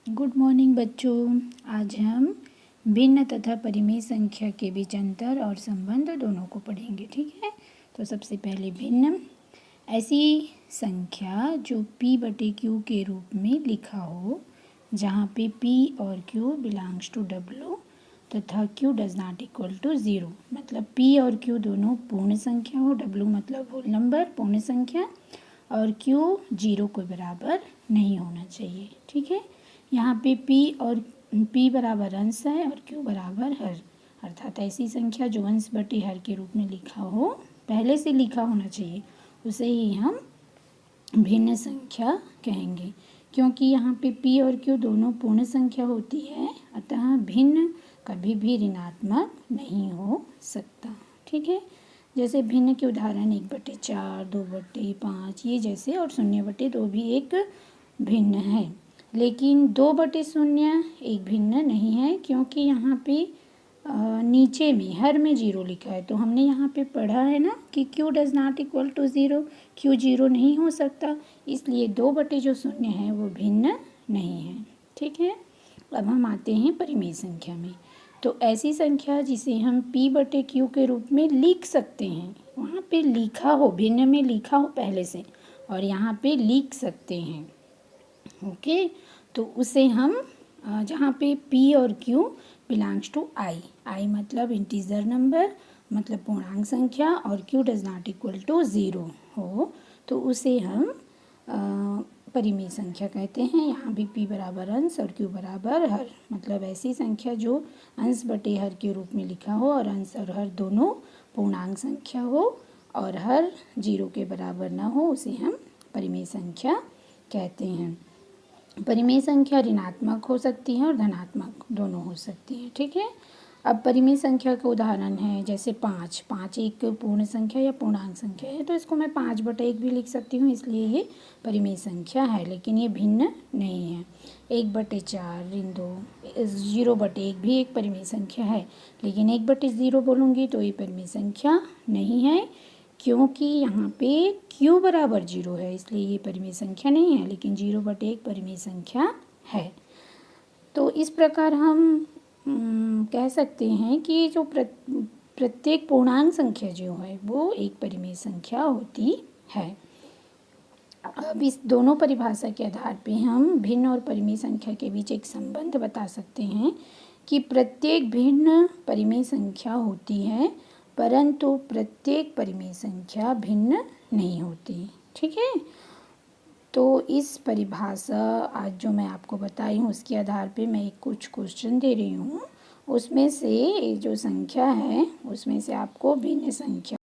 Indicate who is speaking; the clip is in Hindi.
Speaker 1: गुड मॉर्निंग बच्चों। आज हम भिन्न तथा परिमेय संख्या के बीच अंतर और संबंध दोनों को पढ़ेंगे। ठीक है, तो सबसे पहले भिन्न ऐसी संख्या जो p/q के रूप में लिखा हो, जहाँ पे p और q बिलोंग्स टू w तथा q does not equal to 0। मतलब p और q दोनों पूर्ण संख्या हो, w मतलब होल नंबर पूर्ण संख्या, और q 0 के बराबर नहीं होना चाहिए। ठीक है, यहाँ पे p बराबर अंश है और q बराबर हर, अर्थात ऐसी संख्या जो अंश बटे हर के रूप में लिखा हो, पहले से लिखा होना चाहिए, उसे ही हम भिन्न संख्या कहेंगे। क्योंकि यहाँ पे p और q दोनों पूर्ण संख्या होती है, अतः भिन्न कभी भी ऋणात्मक नहीं हो सकता। ठीक है, जैसे भिन्न के उदाहरण 1/4, 2/5 ये जैसे, और 0/2 भी एक भिन्न है। लेकिन 2/0 एक भिन्न नहीं है, क्योंकि यहाँ पे नीचे में हर में 0 लिखा है। तो हमने यहाँ पे पढ़ा है ना कि q does not equal to 0, q 0 नहीं हो सकता, इसलिए 2/0 है वो भिन्न नहीं है। ठीक है, अब हम आते हैं परिमेय संख्या में। तो ऐसी संख्या जिसे हम p/q के रूप में लिख सकते हैं, वहाँ पे लिखा हो, भिन्न में लिखा हो पहले से, और यहाँ पे लिख सकते हैं। ओके, तो उसे हम जहाँ पे p और q बिलोंग्स टू i मतलब इंटीजर नंबर, मतलब पूर्णांक संख्या, और q does not equal to 0 हो, तो उसे हम परिमेय संख्या कहते हैं। यहाँ भी p बराबर अंश और q बराबर हर, मतलब ऐसी संख्या जो अंश बटे हर के रूप में लिखा हो और अंश और हर दोनों पूर्णांक संख्या हो और हर 0 के बराबर ना हो, उसे हम परिमेय संख्या कहते हैं। परिमेय संख्या ऋणात्मक हो सकती है और धनात्मक दोनों हो सकती है। ठीक है, अब परिमेय संख्या का उदाहरण है जैसे 5 एक पूर्ण संख्या या पूर्णांक संख्या है, तो इसको मैं 5/1 भी लिख सकती हूँ, इसलिए ये परिमेय संख्या है, लेकिन ये भिन्न नहीं है। 1/4 ऋण 2, 0/1 भी एक परिमेय संख्या है, लेकिन 1/0 बोलूँगी तो ये परिमेय संख्या नहीं है, क्योंकि यहाँ पे q बराबर 0 है, इसलिए ये परिमेय संख्या नहीं है, लेकिन 0/1 परिमेय संख्या है। तो इस प्रकार हम कह सकते हैं कि जो प्रत्येक पूर्णांक संख्या जो है वो एक परिमेय संख्या होती है। अब इस दोनों परिभाषा के आधार पे हम भिन्न और परिमेय संख्या के बीच एक संबंध बता सकते हैं कि प्रत्येक भिन्न परिमेय संख्या होती है, परंतु प्रत्येक परिमेय संख्या भिन्न नहीं होती। ठीक है, तो इस परिभाषा आज जो मैं आपको बताई हूँ उसके आधार पे मैं कुछ क्वेश्चन दे रही हूँ, उसमें से जो संख्या है उसमें से आपको भिन्न संख्या